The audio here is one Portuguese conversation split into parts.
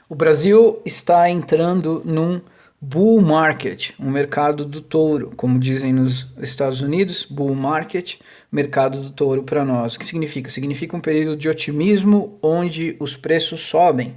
O Brasil está entrando num bull market, um mercado do touro, como dizem nos Estados Unidos, bull market, mercado do touro para nós. O que significa? Significa um período de otimismo onde os preços sobem.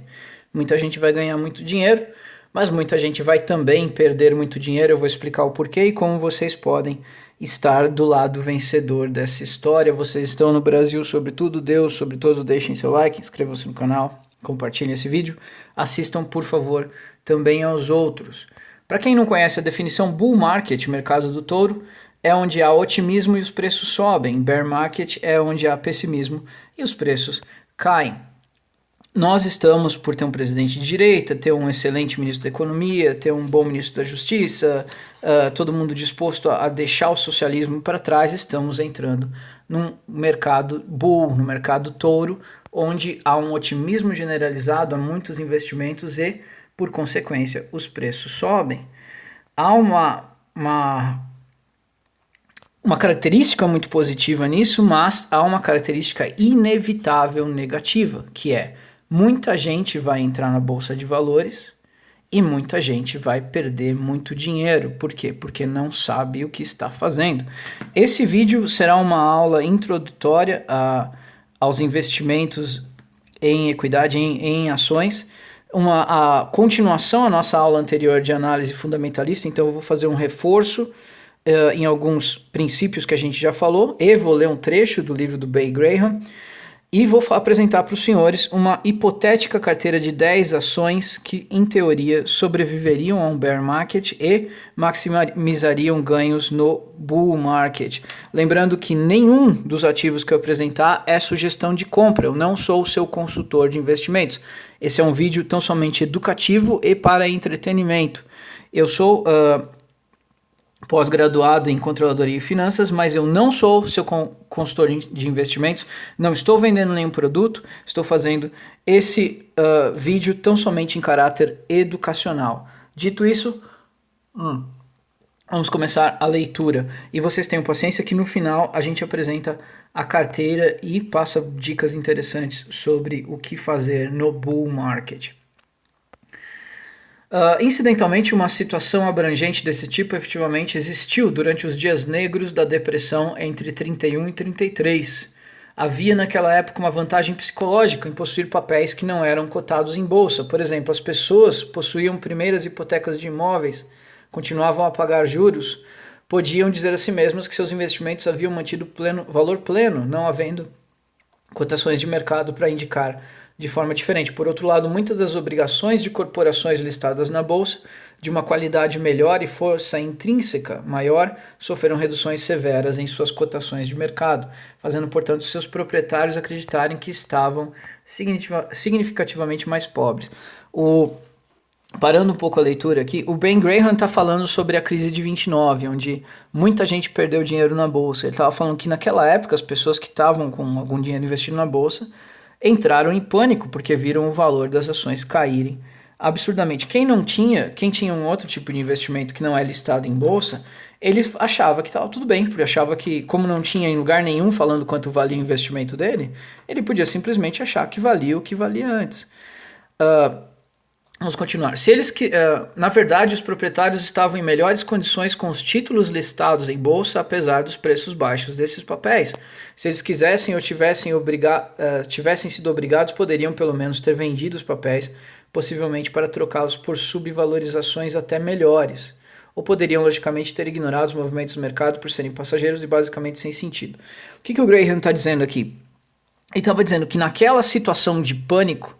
Muita gente vai ganhar muito dinheiro, mas muita gente vai também perder muito dinheiro. Eu vou explicar o porquê e como vocês podem estar do lado vencedor dessa história. Vocês estão no Brasil, sobretudo Deus, sobre todos, deixem seu like, inscrevam-se no canal, compartilhem esse vídeo, assistam por favor também aos outros. Para quem não conhece a definição bull market, mercado do touro, é onde há otimismo e os preços sobem. Bear market é onde há pessimismo e os preços caem. Nós estamos por ter um presidente de direita, ter um excelente ministro da economia, ter um bom ministro da justiça, todo mundo disposto a deixar o socialismo para trás. Estamos entrando num mercado bull, no mercado touro, onde há um otimismo generalizado, há muitos investimentos e, por consequência, os preços sobem. Há uma característica muito positiva nisso, mas há uma característica inevitável negativa, que é muita gente vai entrar na bolsa de valores e muita gente vai perder muito dinheiro. Por quê? Porque não sabe o que está fazendo. Esse vídeo será uma aula introdutória aos investimentos em equidade, em ações, a continuação à nossa aula anterior de análise fundamentalista. Então eu vou fazer um reforço em alguns princípios que a gente já falou, e vou ler um trecho do livro do Ben Graham, e vou apresentar para os senhores uma hipotética carteira de 10 ações que, em teoria, sobreviveriam a um bear market e maximizariam ganhos no bull market. Lembrando que nenhum dos ativos que eu apresentar é sugestão de compra, eu não sou o seu consultor de investimentos. Esse é um vídeo tão somente educativo e para entretenimento. Eu sou pós-graduado em controladoria e finanças, mas eu não sou seu consultor de investimentos, não estou vendendo nenhum produto, estou fazendo esse vídeo tão somente em caráter educacional. Dito isso, vamos começar a leitura. E vocês tenham paciência que no final a gente apresenta a carteira e passa dicas interessantes sobre o que fazer no bull market. Incidentalmente, uma situação abrangente desse tipo efetivamente existiu durante os dias negros da depressão entre 31 e 33. Havia naquela época uma vantagem psicológica em possuir papéis que não eram cotados em bolsa. Por exemplo, as pessoas possuíam primeiras hipotecas de imóveis, continuavam a pagar juros, podiam dizer a si mesmas que seus investimentos haviam mantido valor pleno, não havendo cotações de mercado para indicar de forma diferente. Por outro lado, muitas das obrigações de corporações listadas na bolsa, de uma qualidade melhor e força intrínseca maior, sofreram reduções severas em suas cotações de mercado, fazendo, portanto, seus proprietários acreditarem que estavam significativamente mais pobres. Parando um pouco a leitura aqui, o Ben Graham está falando sobre a crise de 29, onde muita gente perdeu dinheiro na bolsa. Ele estava falando que naquela época as pessoas que estavam com algum dinheiro investido na bolsa entraram em pânico porque viram o valor das ações caírem absurdamente. Quem tinha um outro tipo de investimento que não é listado em bolsa, ele achava que estava tudo bem, porque achava que, como não tinha em lugar nenhum falando quanto valia o investimento dele, ele podia simplesmente achar que valia o que valia antes. Vamos continuar. Na verdade, os proprietários estavam em melhores condições com os títulos listados em bolsa, apesar dos preços baixos desses papéis. Se eles quisessem ou tivessem sido obrigados, poderiam pelo menos ter vendido os papéis, possivelmente para trocá-los por subvalorizações até melhores. Ou poderiam, logicamente, ter ignorado os movimentos do mercado por serem passageiros e basicamente sem sentido. O que o Graham está dizendo aqui? Ele estava dizendo que naquela situação de pânico,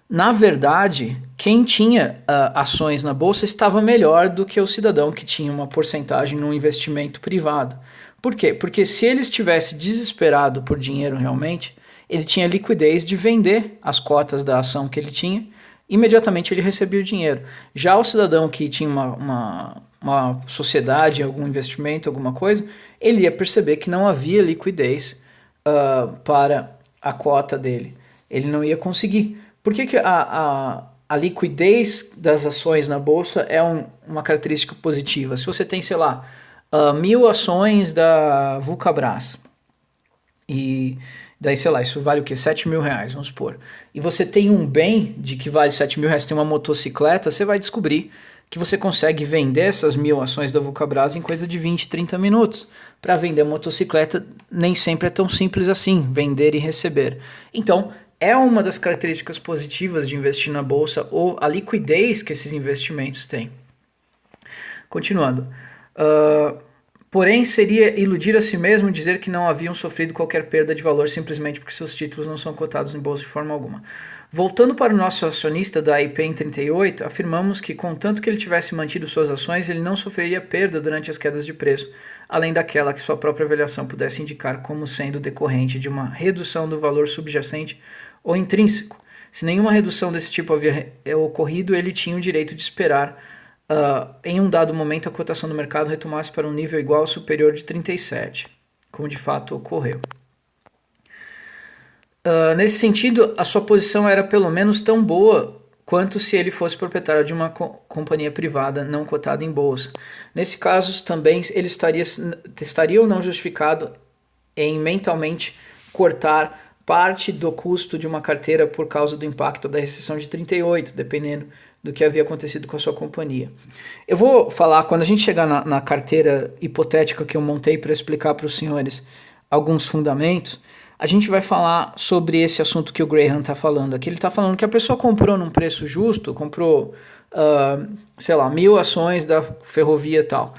na verdade, quem tinha ações na bolsa estava melhor do que o cidadão que tinha uma porcentagem no investimento privado. Por quê? Porque se ele estivesse desesperado por dinheiro realmente, ele tinha liquidez de vender as cotas da ação que ele tinha, imediatamente ele recebia o dinheiro. Já o cidadão que tinha uma sociedade, algum investimento, alguma coisa, ele ia perceber que não havia liquidez para a cota dele. Ele não ia conseguir. Por que a liquidez das ações na bolsa é uma característica positiva? Se você tem, sei lá, 1000 ações da Vulcabras e Daí, sei lá, isso vale o quê? 7 mil reais, vamos supor. E você tem um bem de que vale 7 mil reais, tem uma motocicleta, você vai descobrir que você consegue vender essas 1.000 ações da Vulcabras em coisa de 20, 30 minutos. Para vender motocicleta, nem sempre é tão simples assim, vender e receber. Então, é uma das características positivas de investir na bolsa, ou a liquidez que esses investimentos têm. Continuando. Porém, seria iludir a si mesmo dizer que não haviam sofrido qualquer perda de valor simplesmente porque seus títulos não são cotados em bolsa de forma alguma. Voltando para o nosso acionista da IPEM 38, afirmamos que, contanto que ele tivesse mantido suas ações, ele não sofreria perda durante as quedas de preço, além daquela que sua própria avaliação pudesse indicar como sendo decorrente de uma redução do valor subjacente ou intrínseco. Se nenhuma redução desse tipo havia ocorrido, ele tinha o direito de esperar em um dado momento a cotação do mercado retomasse para um nível igual ou superior de 37, como de fato ocorreu. Nesse sentido, a sua posição era pelo menos tão boa quanto se ele fosse proprietário de uma companhia privada não cotada em bolsa. Nesse caso, também ele estaria ou não justificado em mentalmente cortar parte do custo de uma carteira por causa do impacto da recessão de 38, dependendo do que havia acontecido com a sua companhia. Eu vou falar, quando a gente chegar na carteira hipotética que eu montei para explicar para os senhores alguns fundamentos, a gente vai falar sobre esse assunto que o Graham está falando aqui. Ele está falando que a pessoa comprou num preço justo, comprou, sei lá, 1.000 ações da ferrovia e tal.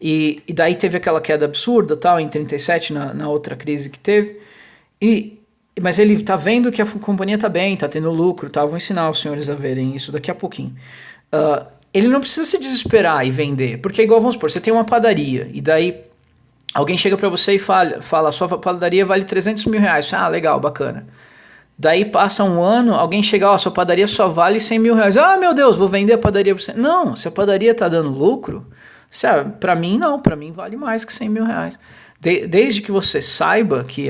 E daí teve aquela queda absurda tal, em 37, na outra crise que teve. Mas ele está vendo que a companhia está bem, está tendo lucro, tá? Vou ensinar os senhores a verem isso daqui a pouquinho. Ele não precisa se desesperar e vender, porque é igual, vamos supor, você tem uma padaria, e daí alguém chega para você e fala, sua padaria vale 300 mil reais. Ah, legal, bacana. Daí passa um ano, alguém chega, sua padaria só vale 100 mil reais. Ah, meu Deus, vou vender a padaria para você. Não, se a padaria está dando lucro, para mim não, para mim vale mais que 100 mil reais. Desde que você saiba que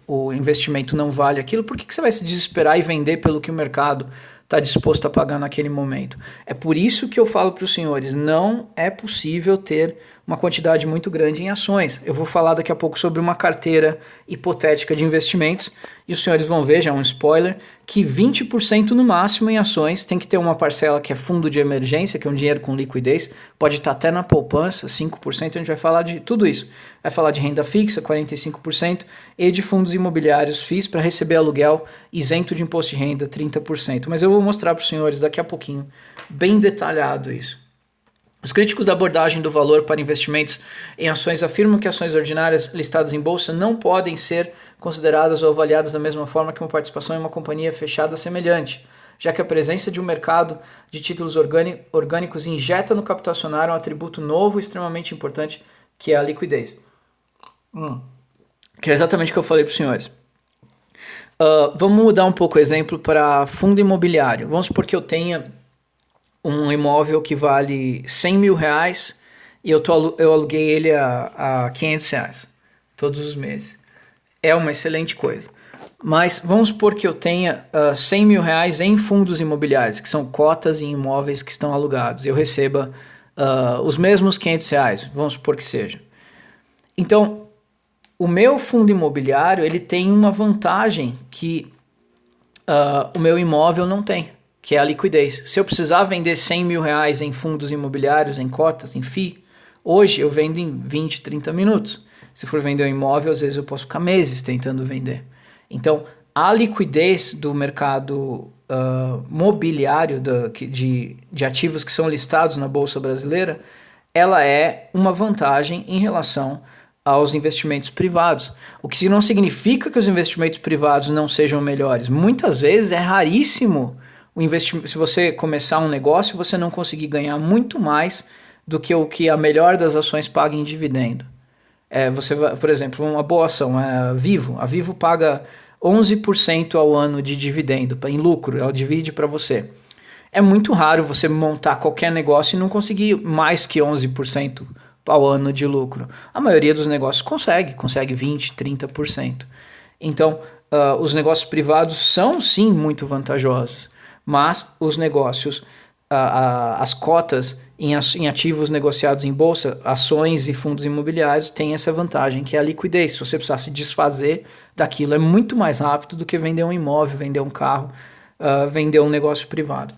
o investimento não vale aquilo, por que você vai se desesperar e vender pelo que o mercado está disposto a pagar naquele momento? É por isso que eu falo para os senhores, não é possível ter uma quantidade muito grande em ações. Eu vou falar daqui a pouco sobre uma carteira hipotética de investimentos, e os senhores vão ver, já é um spoiler, que 20% no máximo em ações, tem que ter uma parcela que é fundo de emergência, que é um dinheiro com liquidez, pode estar até na poupança, 5%, a gente vai falar de tudo isso. Vai falar de renda fixa, 45%, e de fundos imobiliários FIIs para receber aluguel isento de imposto de renda, 30%. Mas eu vou mostrar para os senhores daqui a pouquinho, bem detalhado isso. Os críticos da abordagem do valor para investimentos em ações afirmam que ações ordinárias listadas em bolsa não podem ser consideradas ou avaliadas da mesma forma que uma participação em uma companhia fechada semelhante, já que a presença de um mercado de títulos orgânicos injeta no capital acionário um atributo novo e extremamente importante, que é a liquidez. Que é exatamente o que eu falei para os senhores. Vamos mudar um pouco o exemplo para fundo imobiliário. Vamos supor que eu tenha um imóvel que vale 100 mil reais e eu aluguei ele a 500 reais todos os meses. É uma excelente coisa. Mas vamos supor que eu tenha 100 mil reais em fundos imobiliários, que são cotas em imóveis que estão alugados, e eu receba os mesmos 500 reais, vamos supor que seja. Então, o meu fundo imobiliário ele tem uma vantagem que o meu imóvel não tem, que é a liquidez. Se eu precisar vender 100 mil reais em fundos imobiliários, em cotas, em FII, hoje eu vendo em 20, 30 minutos. Se for vender um imóvel, às vezes eu posso ficar meses tentando vender. Então, a liquidez do mercado mobiliário de ativos que são listados na Bolsa Brasileira, ela é uma vantagem em relação aos investimentos privados. O que não significa que os investimentos privados não sejam melhores. Muitas vezes é raríssimo se você começar um negócio, você não conseguir ganhar muito mais do que o que a melhor das ações paga em dividendo. Você vai, por exemplo, uma boa ação, a Vivo. A Vivo paga 11% ao ano de dividendo, em lucro, ela divide para você. É muito raro você montar qualquer negócio e não conseguir mais que 11% ao ano de lucro. A maioria dos negócios consegue 20%, 30%. Então, os negócios privados são sim muito vantajosos. Mas os negócios as cotas em ativos negociados em bolsa, ações e fundos imobiliários, tem essa vantagem, que é a liquidez. Se você precisar se desfazer daquilo, é muito mais rápido do que vender um imóvel, vender um carro, vender um negócio privado.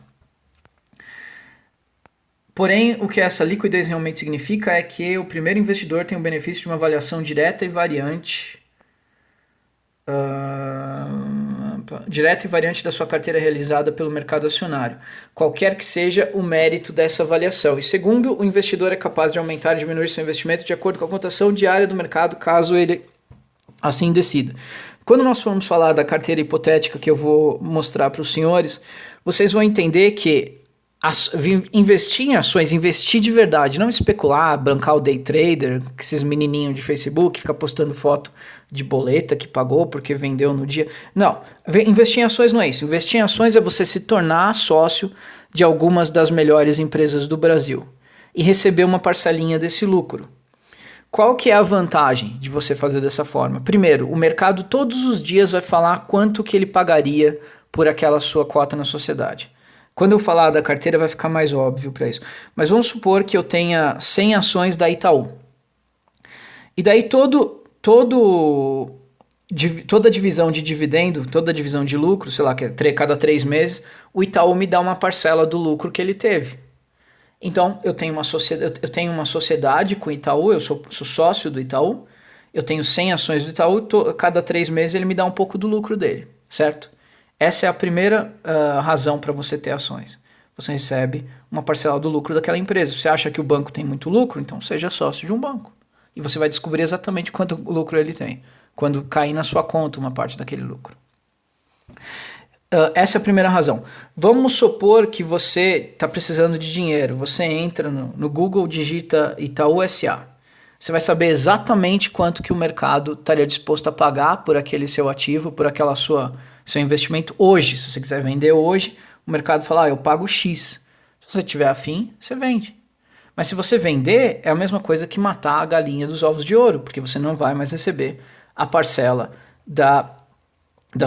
Porém, o que essa liquidez realmente significa é que o primeiro investidor tem o benefício de uma avaliação direta e variante da sua carteira realizada pelo mercado acionário, qualquer que seja o mérito dessa avaliação. E segundo, o investidor é capaz de aumentar e diminuir seu investimento de acordo com a cotação diária do mercado, caso ele assim decida. Quando nós formos falar da carteira hipotética que eu vou mostrar para os senhores, vocês vão entender que investir em ações, investir de verdade, não especular, bancar o day trader, esses menininhos de Facebook, ficar postando foto de boleta que pagou porque vendeu no dia. Não, investir em ações não é isso. Investir em ações é você se tornar sócio de algumas das melhores empresas do Brasil e receber uma parcelinha desse lucro. Qual que é a vantagem de você fazer dessa forma? Primeiro, o mercado todos os dias vai falar quanto que ele pagaria por aquela sua cota na sociedade. Quando eu falar da carteira vai ficar mais óbvio para isso. Mas vamos supor que eu tenha 100 ações da Itaú. E daí toda divisão de dividendo, toda divisão de lucro, sei lá, que é cada 3 meses, o Itaú me dá uma parcela do lucro que ele teve. Então, eu tenho uma sociedade com o Itaú, eu sou sócio do Itaú, eu tenho 100 ações do Itaú, cada 3 meses ele me dá um pouco do lucro dele, certo? Essa é a primeira razão para você ter ações. Você recebe uma parcela do lucro daquela empresa. Você acha que o banco tem muito lucro? Então seja sócio de um banco. E você vai descobrir exatamente quanto lucro ele tem, quando cair na sua conta uma parte daquele lucro. Essa é a primeira razão. Vamos supor que você está precisando de dinheiro. Você entra no Google, digita Itaú SA. Você vai saber exatamente quanto que o mercado estaria disposto a pagar por aquele seu ativo, por aquela seu investimento hoje. Se você quiser vender hoje, o mercado fala, eu pago X. Se você tiver afim, você vende. Mas se você vender, é a mesma coisa que matar a galinha dos ovos de ouro, porque você não vai mais receber a parcela da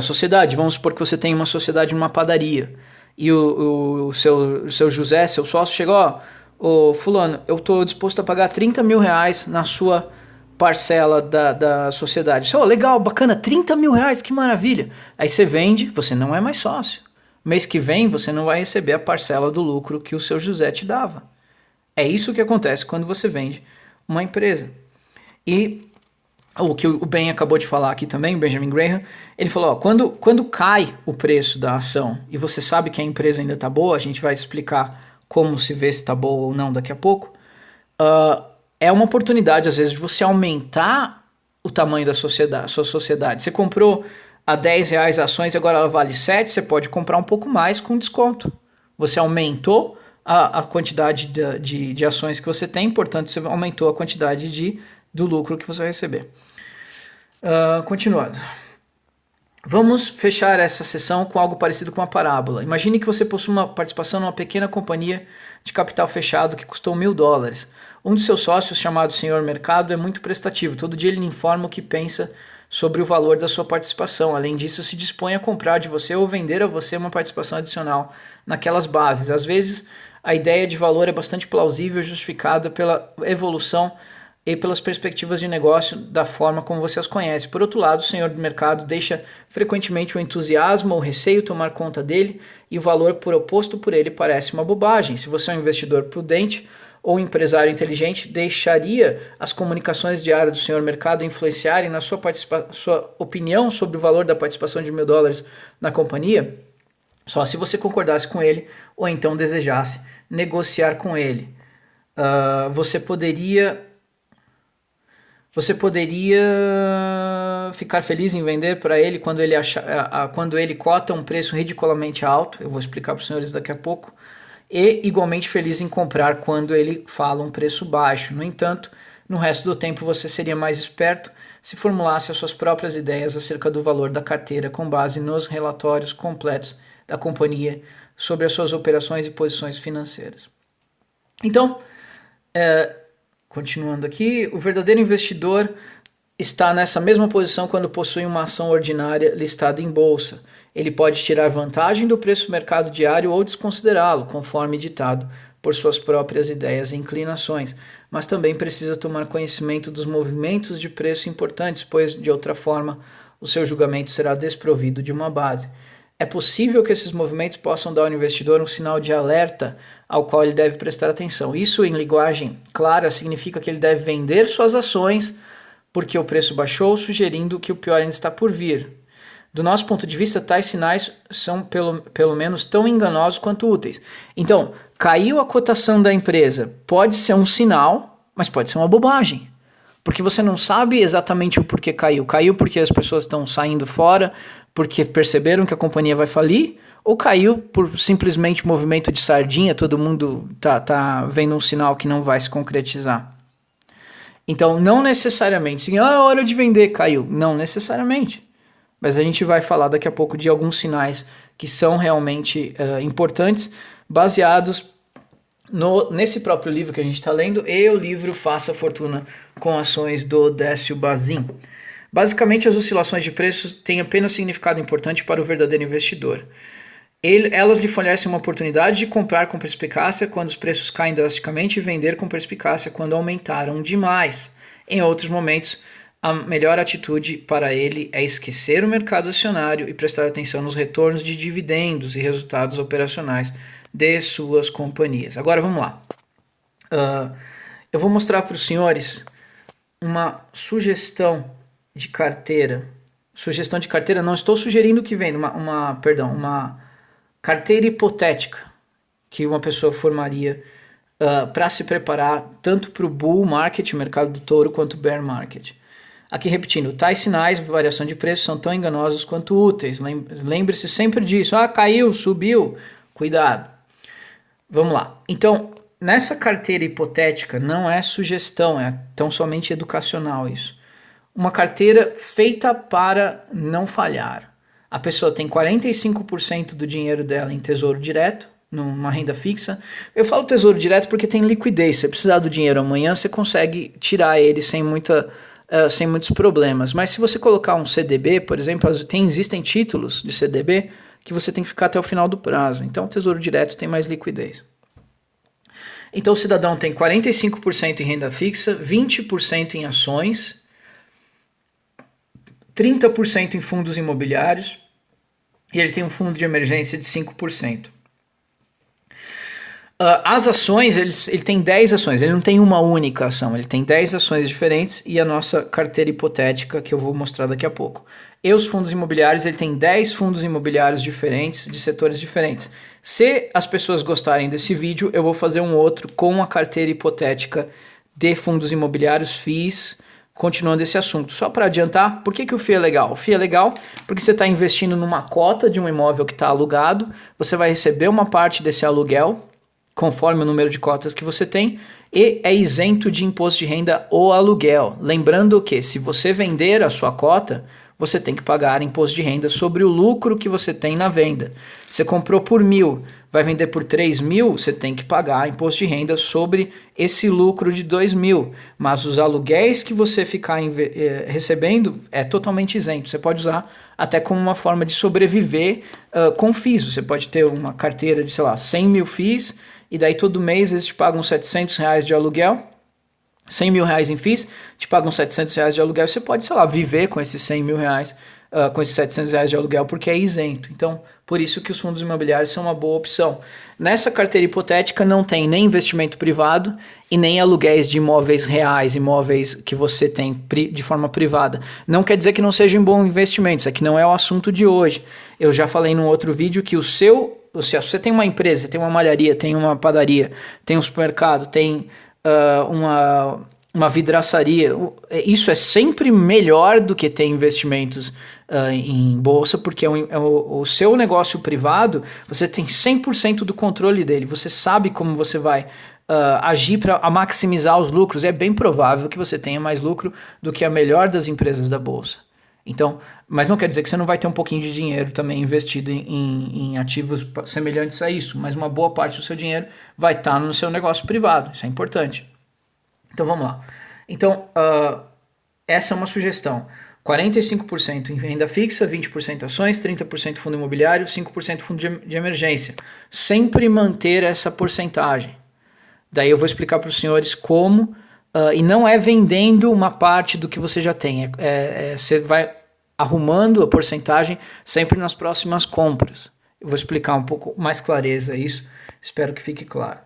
sociedade. Vamos supor que você tem uma sociedade numa padaria e o seu José, seu sócio, chegou, ô fulano, eu estou disposto a pagar 30 mil reais na sua parcela da sociedade. Você, legal, bacana, 30 mil reais, que maravilha. Aí você vende, você não é mais sócio. Mês que vem você não vai receber a parcela do lucro que o seu José te dava. É isso que acontece quando você vende uma empresa. E o que o Ben acabou de falar aqui também, o Benjamin Graham, ele falou, quando cai o preço da ação e você sabe que a empresa ainda está boa, a gente vai explicar como se vê se está boa ou não daqui a pouco, é uma oportunidade às vezes de você aumentar o tamanho da sua sociedade. Você comprou a 10 reais ações, agora ela vale 7, você pode comprar um pouco mais com desconto. Você aumentou a quantidade de ações que você tem, portanto você aumentou a quantidade do lucro que você vai receber. Continuando. Vamos fechar essa sessão com algo parecido com uma parábola. Imagine que você possui uma participação numa pequena companhia de capital fechado que custou $1.000. Um de seus sócios, chamado Senhor Mercado, é muito prestativo. Todo dia ele lhe informa o que pensa sobre o valor da sua participação. Além disso, se dispõe a comprar de você ou vender a você uma participação adicional naquelas bases. Às vezes, a ideia de valor é bastante plausível e justificada pela evolução e pelas perspectivas de negócio da forma como você as conhece. Por outro lado, o senhor do mercado deixa frequentemente o entusiasmo ou o receio tomar conta dele e o valor oposto por ele parece uma bobagem. Se você é um investidor prudente ou empresário inteligente, deixaria as comunicações diárias do senhor mercado influenciarem na sua opinião sobre o valor da participação de $1.000 na companhia? Só se você concordasse com ele ou então desejasse negociar com ele. Você poderia ficar feliz em vender para ele quando ele cota um preço ridiculamente alto, eu vou explicar para os senhores daqui a pouco, e igualmente feliz em comprar quando ele fala um preço baixo. No entanto, no resto do tempo você seria mais esperto se formulasse as suas próprias ideias acerca do valor da carteira com base nos relatórios completos da companhia sobre as suas operações e posições financeiras. Então, continuando aqui, o verdadeiro investidor está nessa mesma posição quando possui uma ação ordinária listada em bolsa. Ele pode tirar vantagem do preço do mercado diário ou desconsiderá-lo, conforme ditado por suas próprias ideias e inclinações, mas também precisa tomar conhecimento dos movimentos de preço importantes, pois, de outra forma, o seu julgamento será desprovido de uma base. É possível que esses movimentos possam dar ao investidor um sinal de alerta ao qual ele deve prestar atenção. Isso, em linguagem clara, significa que ele deve vender suas ações porque o preço baixou, sugerindo que o pior ainda está por vir. Do nosso ponto de vista, tais sinais são pelo menos tão enganosos quanto úteis. Então, caiu a cotação da empresa, pode ser um sinal, mas pode ser uma bobagem. Porque você não sabe exatamente o porquê caiu. Caiu porque as pessoas estão saindo fora, porque perceberam que a companhia vai falir, ou caiu por simplesmente movimento de sardinha, todo mundo tá vendo um sinal que não vai se concretizar. Então, não necessariamente, assim, é hora de vender, caiu. Não necessariamente. Mas a gente vai falar daqui a pouco de alguns sinais que são realmente importantes, baseados nesse próprio livro que a gente está lendo e o livro Faça Fortuna com Ações do Décio Bazin. Basicamente, as oscilações de preços têm apenas significado importante para o verdadeiro investidor. Elas lhe fornecem uma oportunidade de comprar com perspicácia quando os preços caem drasticamente e vender com perspicácia quando aumentaram demais. Em outros momentos, a melhor atitude para ele é esquecer o mercado acionário e prestar atenção nos retornos de dividendos e resultados operacionais de suas companhias. Agora vamos lá. Eu vou mostrar para os senhores uma sugestão de carteira. Sugestão de carteira, não estou sugerindo que venda, uma carteira hipotética que uma pessoa formaria para se preparar tanto para o bull market, o mercado do touro, quanto o bear market. Aqui repetindo, tais sinais de variação de preço são tão enganosos quanto úteis. Lembre-se sempre disso. Caiu, subiu. Cuidado. Vamos lá. Então, nessa carteira hipotética não é sugestão, é tão somente educacional isso. Uma carteira feita para não falhar. A pessoa tem 45% do dinheiro dela em tesouro direto, numa renda fixa. Eu falo tesouro direto porque tem liquidez. Se precisar do dinheiro amanhã, você consegue tirar ele sem muitos problemas. Mas se você colocar um CDB, por exemplo, existem títulos de CDB que você tem que ficar até o final do prazo. Então, o tesouro direto tem mais liquidez. Então, o cidadão tem 45% em renda fixa, 20% em ações, 30% em fundos imobiliários, e ele tem um fundo de emergência de 5%. As ações, ele tem 10 ações, ele não tem uma única ação, ele tem 10 ações diferentes e a nossa carteira hipotética que eu vou mostrar daqui a pouco. E os fundos imobiliários, ele tem 10 fundos imobiliários diferentes, de setores diferentes. Se as pessoas gostarem desse vídeo, eu vou fazer um outro com a carteira hipotética de fundos imobiliários, FIIs, continuando esse assunto. Só para adiantar, por que o FII é legal? O FII é legal porque você está investindo numa cota de um imóvel que está alugado, você vai receber uma parte desse aluguel, conforme o número de cotas que você tem, e é isento de imposto de renda o aluguel. Lembrando que se você vender a sua cota, você tem que pagar imposto de renda sobre o lucro que você tem na venda. Você comprou por 1.000, vai vender por 3.000, você tem que pagar imposto de renda sobre esse lucro de 2.000. Mas os aluguéis que você ficar recebendo é totalmente isento. Você pode usar até como uma forma de sobreviver com FIIs. Você pode ter uma carteira de, 100 mil FIIs, e daí todo mês eles te pagam R$700 de aluguel, 100 mil reais em FIIs, te pagam R$700 de aluguel, você pode, viver com esses 100 mil reais, com esses R$700 de aluguel, porque é isento. Então, por isso que os fundos imobiliários são uma boa opção. Nessa carteira hipotética não tem nem investimento privado e nem aluguéis de imóveis reais, imóveis que você tem de forma privada. Não quer dizer que não seja um bom investimento, isso aqui não é o assunto de hoje. Eu já falei num outro vídeo que se você tem uma empresa, tem uma malharia, tem uma padaria, tem um supermercado, tem uma vidraçaria, isso é sempre melhor do que ter investimentos em bolsa, porque o seu negócio privado, você tem 100% do controle dele, você sabe como você vai agir para maximizar os lucros. É bem provável que você tenha mais lucro do que a melhor das empresas da bolsa. Então, mas não quer dizer que você não vai ter um pouquinho de dinheiro também investido em ativos semelhantes a isso, mas uma boa parte do seu dinheiro vai estar no seu negócio privado, isso é importante. Então vamos lá. Então, essa é uma sugestão. 45% em renda fixa, 20% ações, 30% fundo imobiliário, 5% fundo de emergência. Sempre manter essa porcentagem. Daí eu vou explicar para os senhores como, e não é vendendo uma parte do que você já tem, você vai arrumando a porcentagem sempre nas próximas compras. Eu vou explicar um pouco mais clareza isso, espero que fique claro.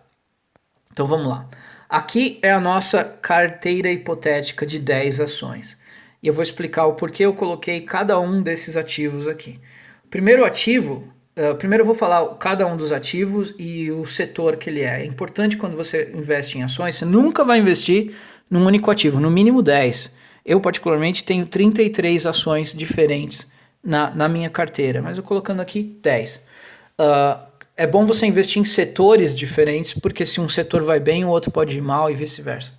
Então vamos lá. Aqui é a nossa carteira hipotética de 10 ações. E eu vou explicar o porquê eu coloquei cada um desses ativos aqui. Primeiro ativo, primeiro eu vou falar cada um dos ativos e o setor que ele é. É importante quando você investe em ações, você nunca vai investir num único ativo, no mínimo 10. Eu particularmente tenho 33 ações diferentes na minha carteira, mas eu colocando aqui 10. É bom você investir em setores diferentes, porque se um setor vai bem, o outro pode ir mal e vice-versa.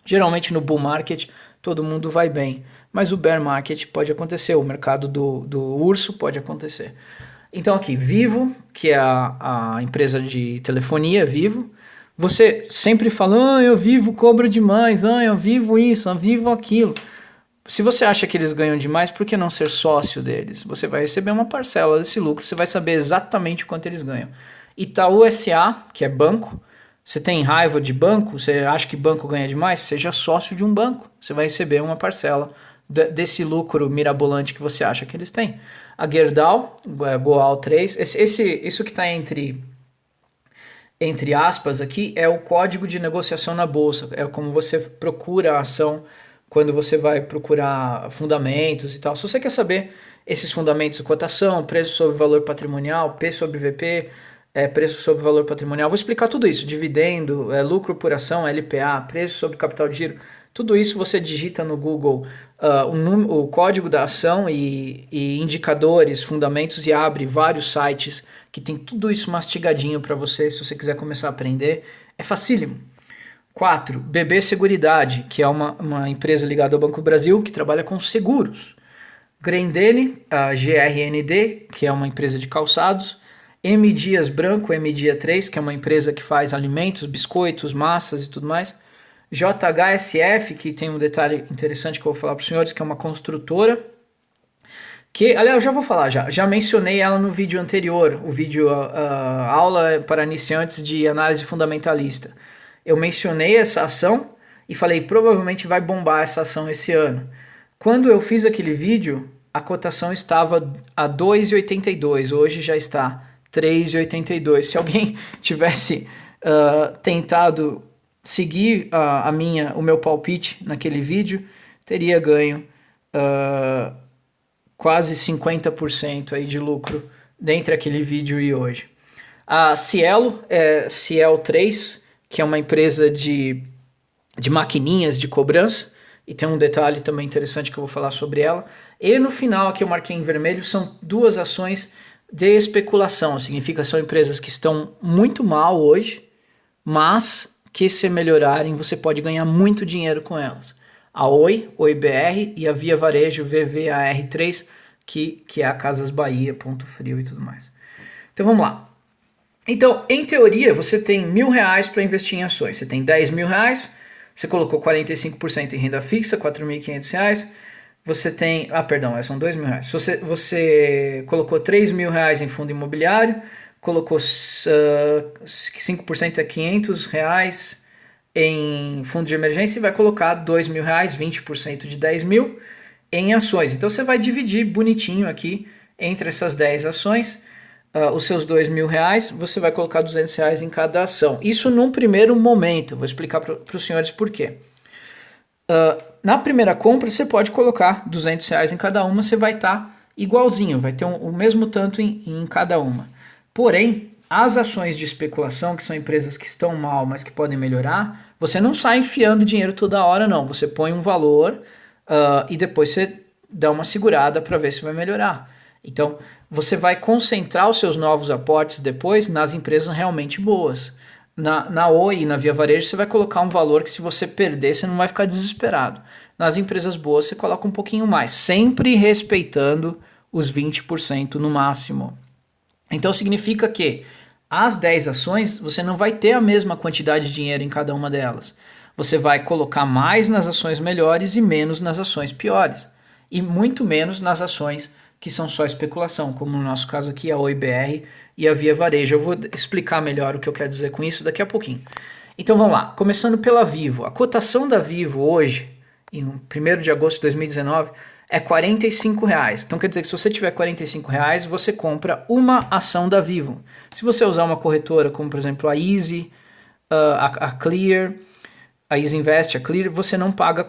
Geralmente no bull market todo mundo vai bem, mas o bear market pode acontecer, o mercado do urso pode acontecer. Então aqui, Vivo, que é a empresa de telefonia, Vivo, você sempre fala, eu Vivo cobra demais, eu Vivo isso, eu Vivo aquilo. Se você acha que eles ganham demais, por que não ser sócio deles? Você vai receber uma parcela desse lucro, você vai saber exatamente quanto eles ganham. Itaú SA, que é banco, você tem raiva de banco, você acha que banco ganha demais? Seja sócio de um banco, você vai receber uma parcela desse lucro mirabolante que você acha que eles têm. A Gerdau, Goal 3, isso que está entre aspas aqui, é o código de negociação na bolsa, é como você procura a ação quando você vai procurar fundamentos e tal. Se você quer saber esses fundamentos, cotação, preço sobre valor patrimonial, P sobre VP, preço sobre valor patrimonial, vou explicar tudo isso, dividendo, lucro por ação, LPA, preço sobre capital de giro, tudo isso você digita no Google o código da ação e indicadores, fundamentos e abre vários sites que tem tudo isso mastigadinho para você, se você quiser começar a aprender, é facílimo. 4. BB Seguridade, que é uma empresa ligada ao Banco do Brasil que trabalha com seguros. Grendene, a GRND, que é uma empresa de calçados. M. Dias Branco, M. Dia 3, que é uma empresa que faz alimentos, biscoitos, massas e tudo mais. JHSF, que tem um detalhe interessante que eu vou falar para os senhores, que é uma construtora. Que, aliás, eu já vou falar, já mencionei ela no vídeo anterior, o vídeo aula para iniciantes de análise fundamentalista. Eu mencionei essa ação e falei, provavelmente vai bombar essa ação esse ano. Quando eu fiz aquele vídeo, a cotação estava a 2,82, hoje já está 3,82. Se alguém tivesse tentado seguir o meu palpite naquele vídeo, teria ganho quase 50% aí de lucro dentre aquele vídeo e hoje. A Cielo, Ciel 3, que é uma empresa de maquininhas de cobrança, e tem um detalhe também interessante que eu vou falar sobre ela. E no final, aqui eu marquei em vermelho, são duas ações de especulação, significa que são empresas que estão muito mal hoje, mas que se melhorarem você pode ganhar muito dinheiro com elas. A Oi, OIBR, e a Via Varejo, VVAR3, que é a Casas Bahia, Ponto Frio e tudo mais. Então vamos lá. Então, em teoria, você tem R$1.000 para investir em ações. Você tem R$10.000, você colocou 45% em renda fixa, R$4.500. Você tem... são R$2.000. Você colocou R$3.000 em fundo imobiliário, colocou 5% é R$500 em fundo de emergência e vai colocar R$2.000, 20% de 10.000 em ações. Então, você vai dividir bonitinho aqui entre essas 10 ações. Os seus R$2.000, você vai colocar R$200 em cada ação. Isso num primeiro momento, vou explicar para os senhores por quê. Na primeira compra, você pode colocar R$200 em cada uma, você vai estar igualzinho, vai ter o mesmo tanto em cada uma. Porém, as ações de especulação, que são empresas que estão mal, mas que podem melhorar, você não sai enfiando dinheiro toda hora, não. Você põe um valor e depois você dá uma segurada para ver se vai melhorar. Então, você vai concentrar os seus novos aportes depois nas empresas realmente boas. Na Oi e na Via Varejo, você vai colocar um valor que se você perder, você não vai ficar desesperado. Nas empresas boas, você coloca um pouquinho mais, sempre respeitando os 20% no máximo. Então, significa que as 10 ações, você não vai ter a mesma quantidade de dinheiro em cada uma delas. Você vai colocar mais nas ações melhores e menos nas ações piores. e muito menos nas ações que são só especulação, como no nosso caso aqui a OIBR e a Via Varejo. Eu vou explicar melhor o que eu quero dizer com isso daqui a pouquinho. Então vamos lá, começando pela Vivo. A cotação da Vivo hoje, em 1º de agosto de 2019, é R$ 45. Então quer dizer que se você tiver R$ 45, você compra uma ação da Vivo. Se você usar uma corretora como, por exemplo, a Easy, a Clear, a Easy Invest, a Clear, você não paga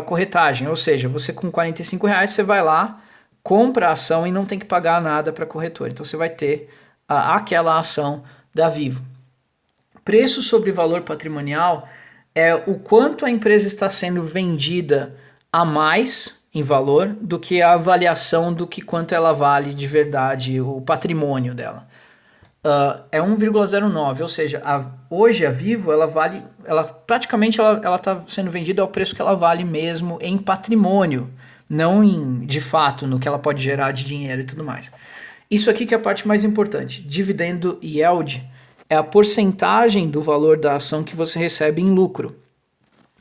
corretagem. Ou seja, você com R$ 45, você vai lá, compra a ação e não tem que pagar nada para a corretora. Então você vai ter aquela ação da Vivo. Preço sobre valor patrimonial é o quanto a empresa está sendo vendida a mais em valor do que a avaliação do que quanto ela vale de verdade, o patrimônio dela. É 1,09, ou seja, hoje a Vivo praticamente ela está sendo vendida ao preço que ela vale mesmo em patrimônio, não de fato no que ela pode gerar de dinheiro e tudo mais. Isso aqui que é a parte mais importante. Dividendo yield é a porcentagem do valor da ação que você recebe em lucro.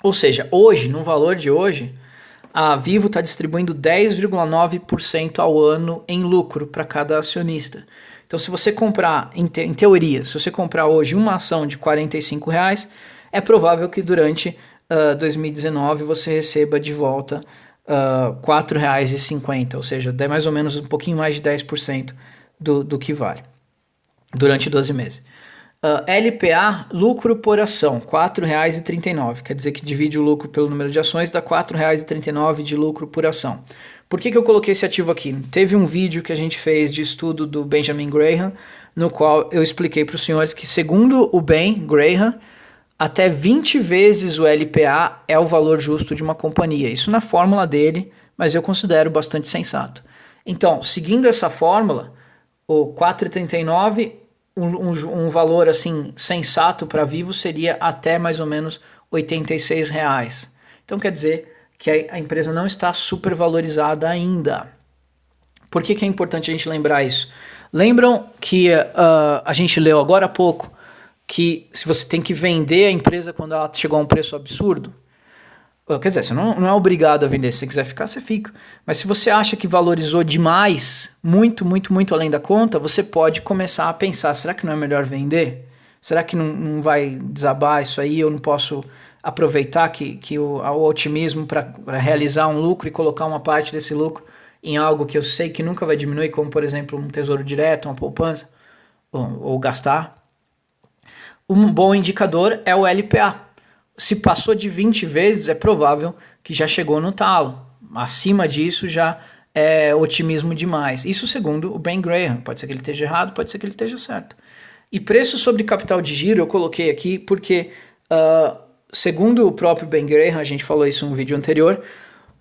Ou seja, hoje, no valor de hoje, a Vivo está distribuindo 10,9% ao ano em lucro para cada acionista. Então, se você comprar, em teoria, se você comprar hoje uma ação de R$ 45, é provável que durante 2019 você receba de volta R$ 4,50, ou seja, mais ou menos um pouquinho mais de 10% do que vale, durante 12 meses. LPA, lucro por ação, R$ 4,39. Quer dizer que divide o lucro pelo número de ações, dá R$ 4,39 de lucro por ação. Por que eu coloquei esse ativo aqui? Teve um vídeo que a gente fez de estudo do Benjamin Graham, no qual eu expliquei para os senhores que, segundo o Ben Graham, até 20 vezes o LPA é o valor justo de uma companhia. Isso na fórmula dele, mas eu considero bastante sensato. Então, seguindo essa fórmula, o 4,39... Um valor assim sensato para Vivo seria até mais ou menos R$ 86. Então quer dizer que a empresa não está supervalorizada ainda. Por que é importante a gente lembrar isso? Lembram que a gente leu agora há pouco que se você tem que vender a empresa quando ela chegou a um preço absurdo? Quer dizer, você não é obrigado a vender. Se você quiser ficar, você fica. Mas se você acha que valorizou demais, muito, muito, muito além da conta, você pode começar a pensar, será que não é melhor vender? Será que não vai desabar isso aí? Eu não posso aproveitar o otimismo para realizar um lucro e colocar uma parte desse lucro em algo que eu sei que nunca vai diminuir, como, por exemplo, um tesouro direto, uma poupança, ou gastar? Um bom indicador é o LPA. Se passou de 20 vezes, é provável que já chegou no talo. Acima disso já é otimismo demais. Isso segundo o Ben Graham. Pode ser que ele esteja errado, pode ser que ele esteja certo. E preço sobre capital de giro eu coloquei aqui porque, segundo o próprio Ben Graham, a gente falou isso em um vídeo anterior,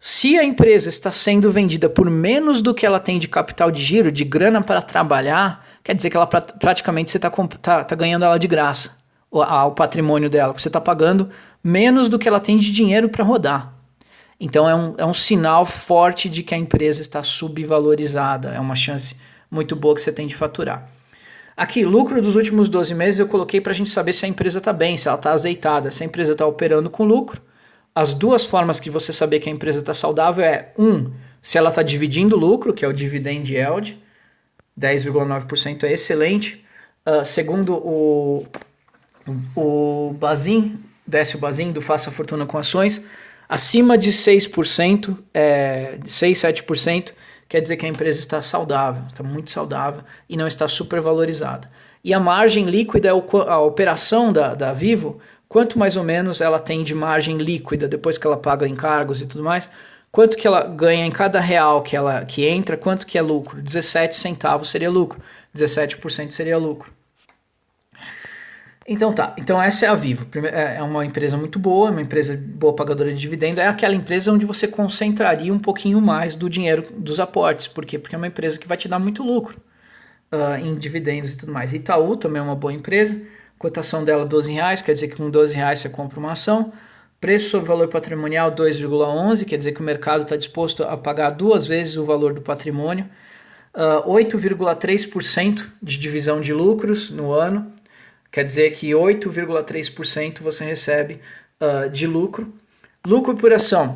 se a empresa está sendo vendida por menos do que ela tem de capital de giro, de grana para trabalhar, quer dizer que ela praticamente você tá ganhando ela de graça. O patrimônio dela, você está pagando menos do que ela tem de dinheiro para rodar. Então é um sinal forte de que a empresa está subvalorizada, é uma chance muito boa que você tem de faturar. Aqui, lucro dos últimos 12 meses eu coloquei para a gente saber se a empresa está bem, se ela está azeitada, se a empresa está operando com lucro. As duas formas que você saber que a empresa está saudável é, se ela está dividindo lucro, que é o dividend yield, 10,9% é excelente. Segundo o Bazin, Décio Bazin, do Faça Fortuna com Ações, acima de 6%, 6, 7%, quer dizer que a empresa está saudável, está muito saudável e não está supervalorizada. E a margem líquida é a operação da Vivo, quanto mais ou menos ela tem de margem líquida, depois que ela paga encargos e tudo mais, quanto que ela ganha em cada real que entra, quanto que é lucro. 17 centavos seria lucro, 17% seria lucro. Então tá, então essa é a Vivo, é uma empresa muito boa, uma empresa boa pagadora de dividendo, é aquela empresa onde você concentraria um pouquinho mais do dinheiro dos aportes. Por quê? Porque é uma empresa que vai te dar muito lucro em dividendos e tudo mais. Itaú também é uma boa empresa, cotação dela R$12, quer dizer que com R$12 você compra uma ação, preço sobre valor patrimonial 2,11, quer dizer que o mercado está disposto a pagar 2 vezes o valor do patrimônio, 8,3% de divisão de lucros no ano, quer dizer que 8,3% você recebe de lucro. Lucro por ação,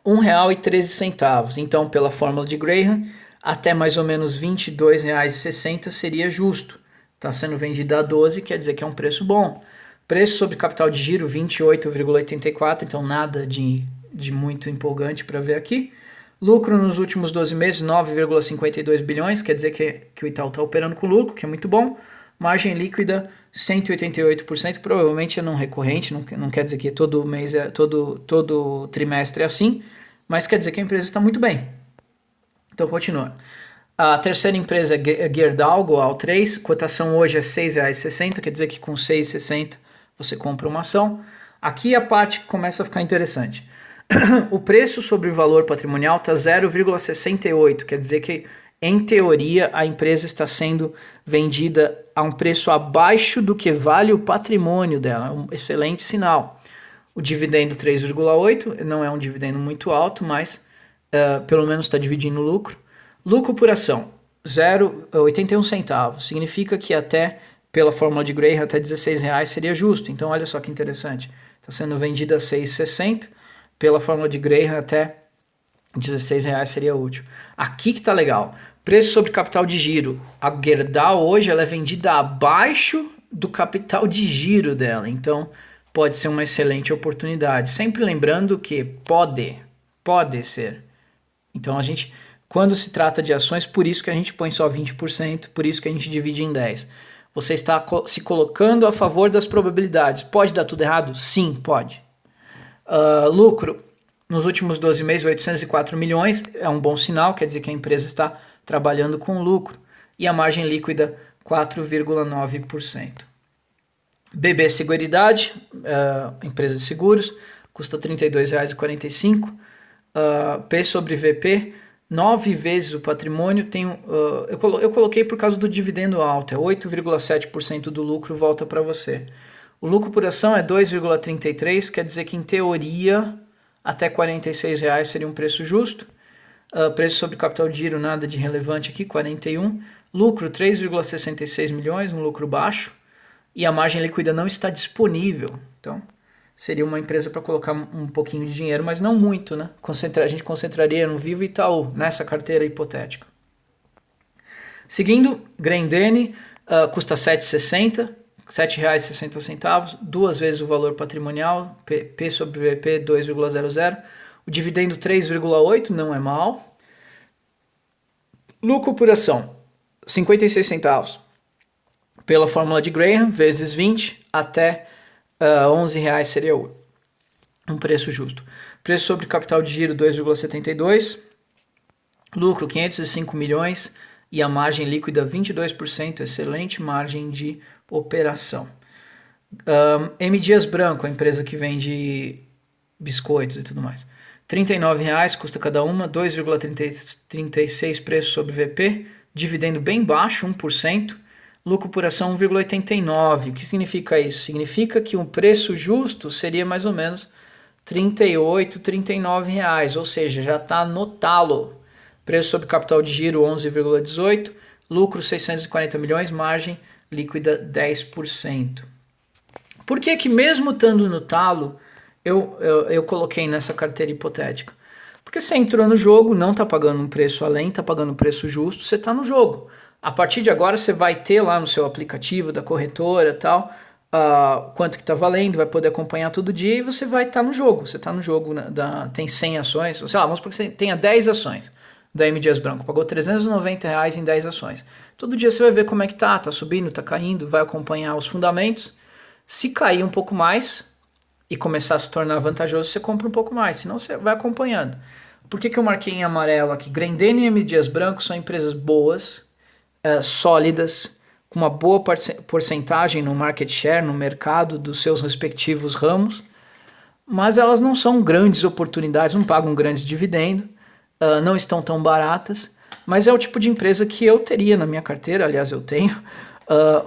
R$ 1,13. Então, pela fórmula de Graham, até mais ou menos R$ 22,60 seria justo. Está sendo vendido a 12, quer dizer que é um preço bom. Preço sobre capital de giro 28,84, então nada de muito empolgante para ver aqui. Lucro nos últimos 12 meses, 9,52 bilhões, quer dizer que o Itaú está operando com lucro, que é muito bom. Margem líquida, 188%, provavelmente é não recorrente, não quer dizer que todo mês, todo trimestre é assim, mas quer dizer que a empresa está muito bem. Então, continua. A terceira empresa é Gerdau, Goal 3, cotação hoje é R$ 6,60, quer dizer que com R$ 6,60 você compra uma ação. Aqui a parte começa a ficar interessante. O preço sobre o valor patrimonial está 0,68, quer dizer que, em teoria, a empresa está sendo vendida a um preço abaixo do que vale o patrimônio dela, um excelente sinal. O dividendo 3,8, não é um dividendo muito alto, mas pelo menos está dividindo o lucro. Lucro por ação, 0,81 centavos, significa que até, pela fórmula de Graham, até R$16 seria justo. Então olha só que interessante, está sendo vendida a 6,60, pela fórmula de Graham até R$16 seria útil. Aqui que tá legal, preço sobre capital de giro, a Gerdau hoje ela é vendida abaixo do capital de giro dela, então pode ser uma excelente oportunidade, sempre lembrando que pode ser. Então a gente, quando se trata de ações, por isso que a gente põe só 20%, por isso que a gente divide em 10. Você está se colocando a favor das probabilidades. Pode dar tudo errado? Sim, pode. Lucro, nos últimos 12 meses, 804 milhões, é um bom sinal, quer dizer que a empresa está trabalhando com lucro. E a margem líquida, 4,9%. BB Seguridade, empresa de seguros, custa R$ 32,45. P sobre VP, 9 vezes o patrimônio. Eu coloquei por causa do dividendo alto, é 8,7% do lucro volta para você. O lucro por ação é 2,33, quer dizer que em teoria até R$ 46 seria um preço justo. Preço sobre capital de giro, nada de relevante aqui, 41. Lucro 3,66 milhões, um lucro baixo. E a margem líquida não está disponível. Então seria uma empresa para colocar um pouquinho de dinheiro, mas não muito, né? A gente concentraria no Vivo e Itaú, nessa carteira hipotética. Seguindo, Grendene, custa R$ 7,60, R$ 7,60, 2 vezes o valor patrimonial, P sobre VP 2,00, o dividendo 3,8, não é mal. Lucro por ação, 56 centavos. Pela fórmula de Graham, vezes 20, até R$11 seria um preço justo. Preço sobre capital de giro 2,72, lucro 505 milhões e a margem líquida 22%, excelente margem de operação. M. Dias Branco, a empresa que vende biscoitos e tudo mais. R$ 39,00 custa cada uma, 2,36 preço sobre VP, dividendo bem baixo, 1%. Lucro por ação 1,89. O que significa isso? Significa que um preço justo seria mais ou menos R$ 39, ou seja, já está no talo. Preço sobre capital de giro 11,18, lucro 640 milhões, margem líquida 10%. Por que que mesmo estando no talo, eu coloquei nessa carteira hipotética? Porque você entrou no jogo, não está pagando um preço além, está pagando um preço justo, você está no jogo. A partir de agora você vai ter lá no seu aplicativo da corretora e tal, quanto que está valendo, vai poder acompanhar todo dia e você vai estar no jogo. Você está no jogo, tem 100 ações, sei lá, vamos supor que você tenha 10 ações da M. Dias Branco, pagou R$390 em 10 ações. Todo dia você vai ver como é que tá subindo, tá caindo, vai acompanhar os fundamentos. Se cair um pouco mais e começar a se tornar vantajoso, você compra um pouco mais, senão você vai acompanhando. Por que que eu marquei em amarelo aqui? Grendene e M. Dias Branco são empresas boas, sólidas, com uma boa porcentagem no market share, no mercado dos seus respectivos ramos, mas elas não são grandes oportunidades, não pagam grandes dividendos, não estão tão baratas, mas é o tipo de empresa que eu teria na minha carteira, aliás eu tenho.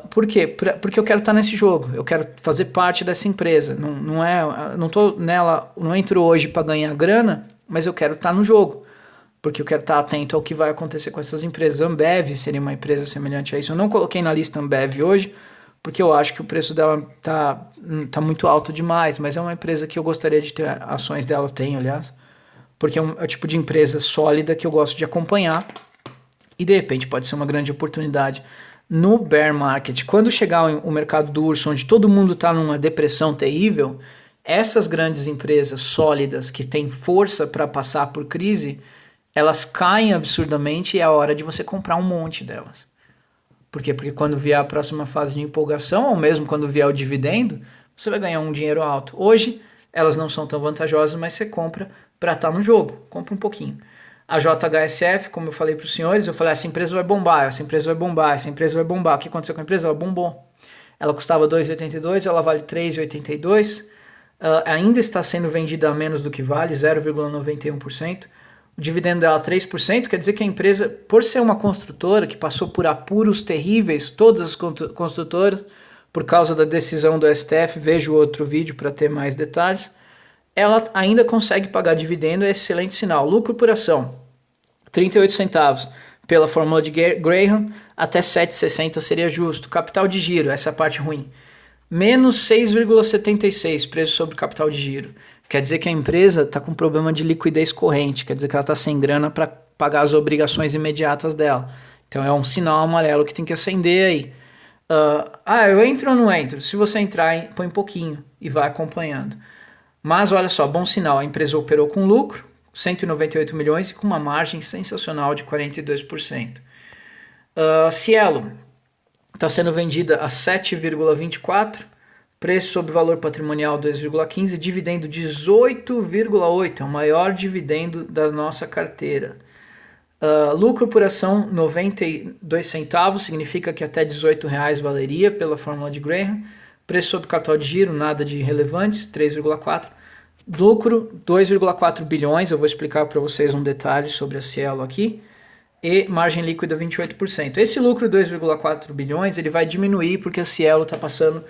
Por quê? Porque eu quero estar nesse jogo, eu quero fazer parte dessa empresa, não tô nela, não entro hoje para ganhar grana, mas eu quero estar no jogo, porque eu quero estar atento ao que vai acontecer com essas empresas. Ambev seria uma empresa semelhante a isso. Eu não coloquei na lista Ambev hoje, porque eu acho que o preço dela tá muito alto demais, mas é uma empresa que eu gostaria de ter ações dela, eu tenho, aliás, porque é o tipo de empresa sólida que eu gosto de acompanhar e de repente pode ser uma grande oportunidade no bear market. Quando chegar o mercado do urso, onde todo mundo está numa depressão terrível, essas grandes empresas sólidas que têm força para passar por crise, elas caem absurdamente e é a hora de você comprar um monte delas. Por quê? Porque quando vier a próxima fase de empolgação, ou mesmo quando vier o dividendo, você vai ganhar um dinheiro alto. Hoje, elas não são tão vantajosas, mas você compra para estar no jogo. Compra um pouquinho. A JHSF, como eu falei para os senhores, eu falei, essa empresa vai bombar, essa empresa vai bombar, essa empresa vai bombar. O que aconteceu com a empresa? Ela bombou. Ela custava 2,82, ela vale 3,82. Ainda está sendo vendida a menos do que vale, 0,91%. O dividendo dela 3%, quer dizer que a empresa, por ser uma construtora que passou por apuros terríveis, todas as construtoras, por causa da decisão do STF, veja o outro vídeo para ter mais detalhes, ela ainda consegue pagar dividendo, é excelente sinal. Lucro por ação, 38 centavos pela fórmula de Graham, até 7,60 seria justo. Capital de giro, essa é a parte ruim, menos 6,76 preço sobre capital de giro. Quer dizer que a empresa está com problema de liquidez corrente, quer dizer que ela está sem grana para pagar as obrigações imediatas dela. Então é um sinal amarelo que tem que acender aí. Eu entro ou não entro? Se você entrar, põe pouquinho e vai acompanhando. Mas olha só, bom sinal, a empresa operou com lucro, 198 milhões e com uma margem sensacional de 42%. Cielo está sendo vendida a 7,24, preço sobre valor patrimonial 2,15, dividendo 18,8, é o maior dividendo da nossa carteira. Lucro por ação 92 centavos, significa que até R$18 valeria pela fórmula de Graham. Preço sobre capital de giro, nada de relevantes, 3,4. Lucro 2,4 bilhões, eu vou explicar para vocês um detalhe sobre a Cielo aqui. E margem líquida 28%. Esse lucro 2,4 bilhões ele vai diminuir porque a Cielo está passando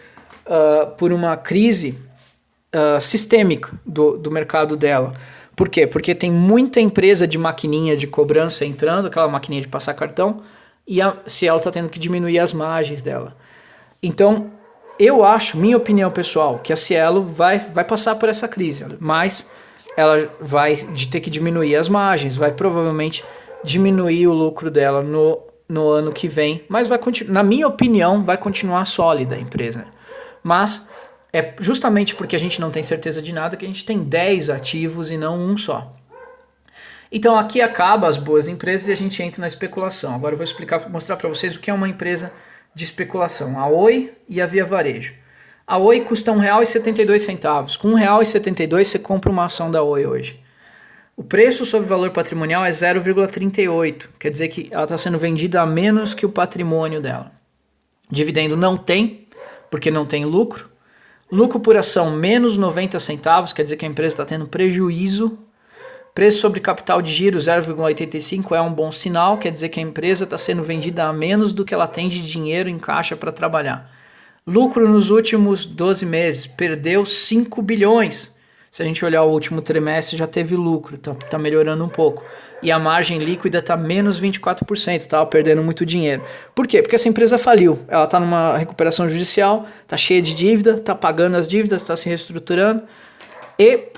por uma crise sistêmica do mercado dela. Por quê? Porque tem muita empresa de maquininha de cobrança entrando, aquela maquininha de passar cartão, e a Cielo está tendo que diminuir as margens dela. Então, eu acho, minha opinião pessoal, que a Cielo vai passar por essa crise, mas ela vai ter que diminuir as margens, vai provavelmente diminuir o lucro dela no ano que vem, mas vai na minha opinião, vai continuar sólida a empresa. Mas é justamente porque a gente não tem certeza de nada que a gente tem 10 ativos e não um só. Então aqui acaba as boas empresas e a gente entra na especulação. Agora eu vou mostrar para vocês o que é uma empresa de especulação. A Oi e a Via Varejo. A Oi custa R$1,72. Com R$1,72 você compra uma ação da Oi hoje. O preço sobre valor patrimonial é 0,38. Quer dizer que ela está sendo vendida a menos que o patrimônio dela. Dividendo não tem, porque não tem lucro. Lucro por ação menos 90 centavos, quer dizer que a empresa está tendo prejuízo. Preço sobre capital de giro 0,85 é um bom sinal, quer dizer que a empresa está sendo vendida a menos do que ela tem de dinheiro em caixa para trabalhar. Lucro nos últimos 12 meses, perdeu 5 bilhões. Se a gente olhar o último trimestre já teve lucro, tá melhorando um pouco. E a margem líquida está menos 24%, estava perdendo muito dinheiro. Por quê? Porque essa empresa faliu, ela está numa recuperação judicial, está cheia de dívida, está pagando as dívidas, está se reestruturando. E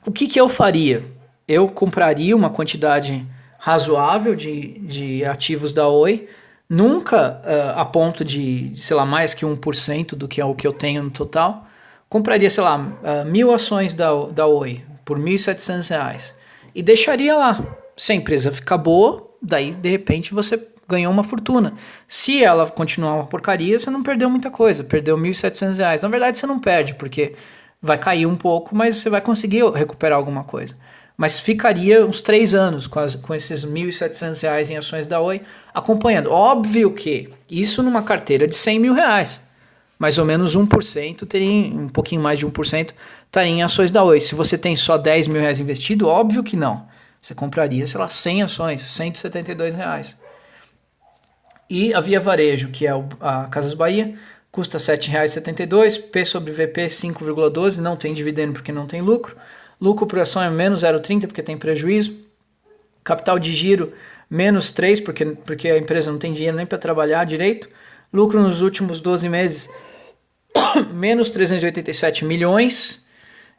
o que eu faria? Eu compraria uma quantidade razoável de ativos da Oi, nunca a ponto de, sei lá, mais que 1% do que é o que eu tenho no total. Compraria, sei lá, 1.000 ações da Oi por R$1.700 e deixaria lá. Se a empresa ficar boa, daí de repente você ganhou uma fortuna. Se ela continuar uma porcaria, você não perdeu muita coisa, perdeu R$1.700. Na verdade você não perde, porque vai cair um pouco, mas você vai conseguir recuperar alguma coisa. Mas ficaria uns 3 anos com esses R$1.700 em ações da Oi acompanhando. Óbvio que isso numa carteira de R$100 mil. Mais ou menos 1%, teria, um pouquinho mais de 1%, estaria em ações da Oi. Se você tem só R$10 mil investido, óbvio que não. Você compraria, sei lá, 100 ações, R$172. E a Via Varejo, que é a Casas Bahia, custa R$7,72, P sobre VP 5,12, não tem dividendo porque não tem lucro. Lucro por ação é menos 0,30 porque tem prejuízo. Capital de giro menos 3 porque a empresa não tem dinheiro nem para trabalhar direito. Lucro nos últimos 12 meses menos 387 milhões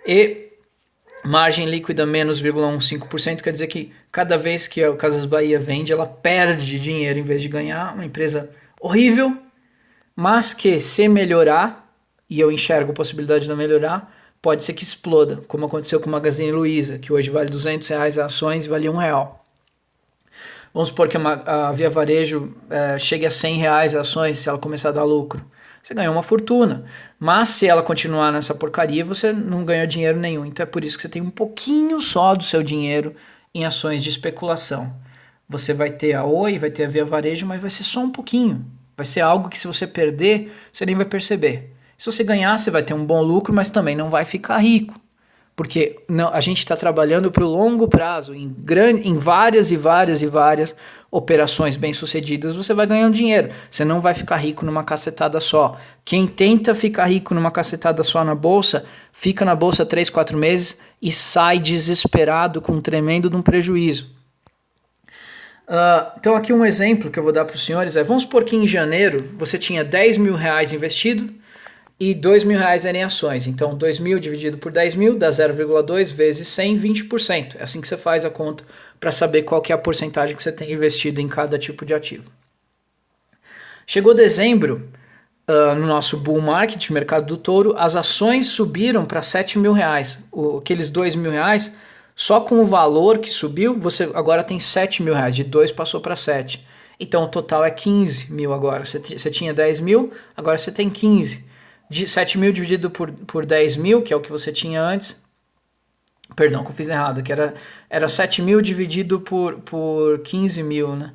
e Margem líquida menos 0,15%, quer dizer que cada vez que a Casas Bahia vende, ela perde dinheiro em vez de ganhar. Uma empresa horrível, mas que se melhorar, e eu enxergo a possibilidade de não melhorar, pode ser que exploda, como aconteceu com o Magazine Luiza, que hoje vale R$ 200 a ações e valia R$ 1. Vamos supor que a Via Varejo chegue a R$ 100 a ações se ela começar a dar lucro. Você ganhou uma fortuna. Mas se ela continuar nessa porcaria, você não ganhou dinheiro nenhum. Então é por isso que você tem um pouquinho só do seu dinheiro em ações de especulação. Você vai ter a Oi, vai ter a Via Varejo, mas vai ser só um pouquinho. Vai ser algo que se você perder, você nem vai perceber. Se você ganhar, você vai ter um bom lucro, mas também não vai ficar rico. Porque não, a gente está trabalhando para o longo prazo, em várias operações bem-sucedidas, você vai ganhando dinheiro. Você não vai ficar rico numa cacetada só. Quem tenta ficar rico numa cacetada só na bolsa, fica na bolsa 3, 4 meses e sai desesperado com um tremendo de um prejuízo. Então aqui um exemplo que eu vou dar para os senhores vamos supor que em janeiro você tinha R$ 10.000 investido, e R$ 2.000 eram em ações. Então, 2.000 dividido por 10.000 dá 0,2 vezes 100, 20%. É assim que você faz a conta para saber qual que é a porcentagem que você tem investido em cada tipo de ativo. Chegou dezembro, no nosso bull market, mercado do touro, as ações subiram para R$ 7.000. Aqueles R$ 2.000, só com o valor que subiu, você agora tem R$ 7.000. De 2 passou para 7. Então, o total é 15.000 agora. Você tinha 10.000, agora você tem 15. De 7.000 dividido por 10.000, que é o que você tinha antes. Perdão, que eu fiz errado, que era 7.000 dividido por 15.000, né?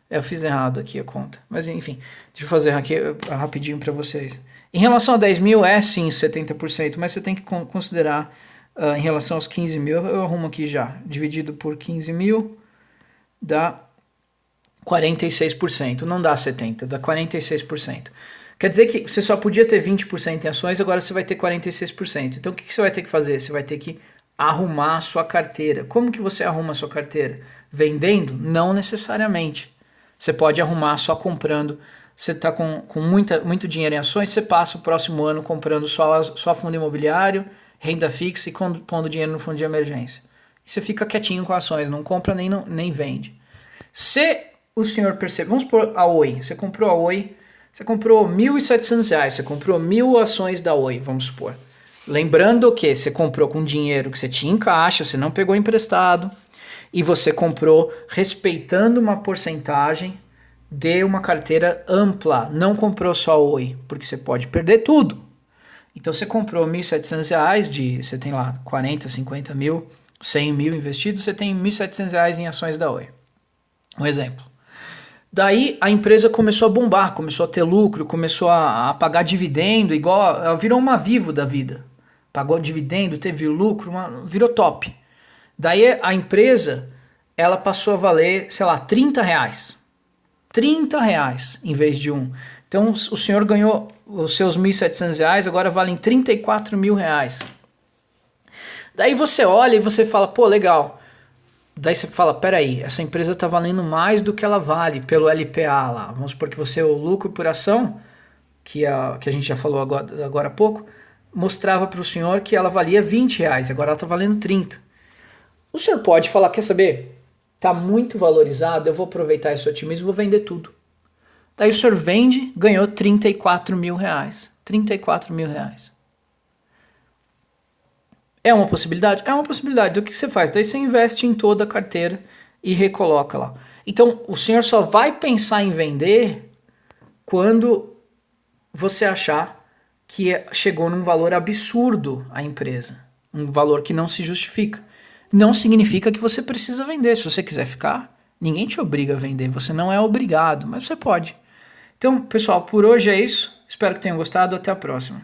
Eu fiz errado aqui a conta. Mas enfim, deixa eu fazer aqui rapidinho para vocês. Em relação a 10.000 é sim 70%, mas você tem que considerar em relação aos 15.000, eu arrumo aqui já. Dividido por 15.000 dá 46%, não dá 70%, dá 46%. Quer dizer que você só podia ter 20% em ações, agora você vai ter 46%. Então o que você vai ter que fazer? Você vai ter que arrumar a sua carteira. Como que você arruma a sua carteira? Vendendo? Não necessariamente. Você pode arrumar só comprando. Você está com muito dinheiro em ações, você passa o próximo ano comprando só fundo imobiliário, renda fixa e pondo dinheiro no fundo de emergência. E você fica quietinho com ações, não compra nem vende. Se o senhor perceber, vamos supor a Oi, você comprou a Oi, você comprou R$ 1.700, você comprou 1.000 ações da Oi, vamos supor. Lembrando que você comprou com dinheiro que você tinha em caixa, você não pegou emprestado, e você comprou respeitando uma porcentagem de uma carteira ampla. Não comprou só a Oi, porque você pode perder tudo. Então você comprou R$ 1.700, você tem lá 40, 50 mil, 100 mil investidos, você tem R$ 1.700 em ações da Oi. Um exemplo. Daí a empresa começou a bombar, começou a ter lucro, começou a pagar dividendo, igual ela virou uma Vivo da vida. Pagou dividendo, teve lucro, virou top. Daí a empresa, ela passou a valer, sei lá, R$30. R$30 em vez de um. Então o senhor ganhou os seus R$ 1.700, agora valem R$34.000. Daí você olha e você fala, pô, legal. Daí você fala, peraí, essa empresa está valendo mais do que ela vale pelo LPA lá. Vamos supor que você, o lucro por ação, que a gente já falou agora há pouco, mostrava para o senhor que ela valia R$20, agora ela está valendo 30. O senhor pode falar, quer saber? Está muito valorizado, eu vou aproveitar esse otimismo e vou vender tudo. Daí o senhor vende, ganhou R$34.000. R$34.000. É uma possibilidade? É uma possibilidade. Do que você faz? Daí você investe em toda a carteira e recoloca lá. Então, o senhor só vai pensar em vender quando você achar que chegou num valor absurdo a empresa. Um valor que não se justifica. Não significa que você precisa vender. Se você quiser ficar, ninguém te obriga a vender. Você não é obrigado, mas você pode. Então, pessoal, por hoje é isso. Espero que tenham gostado. Até a próxima.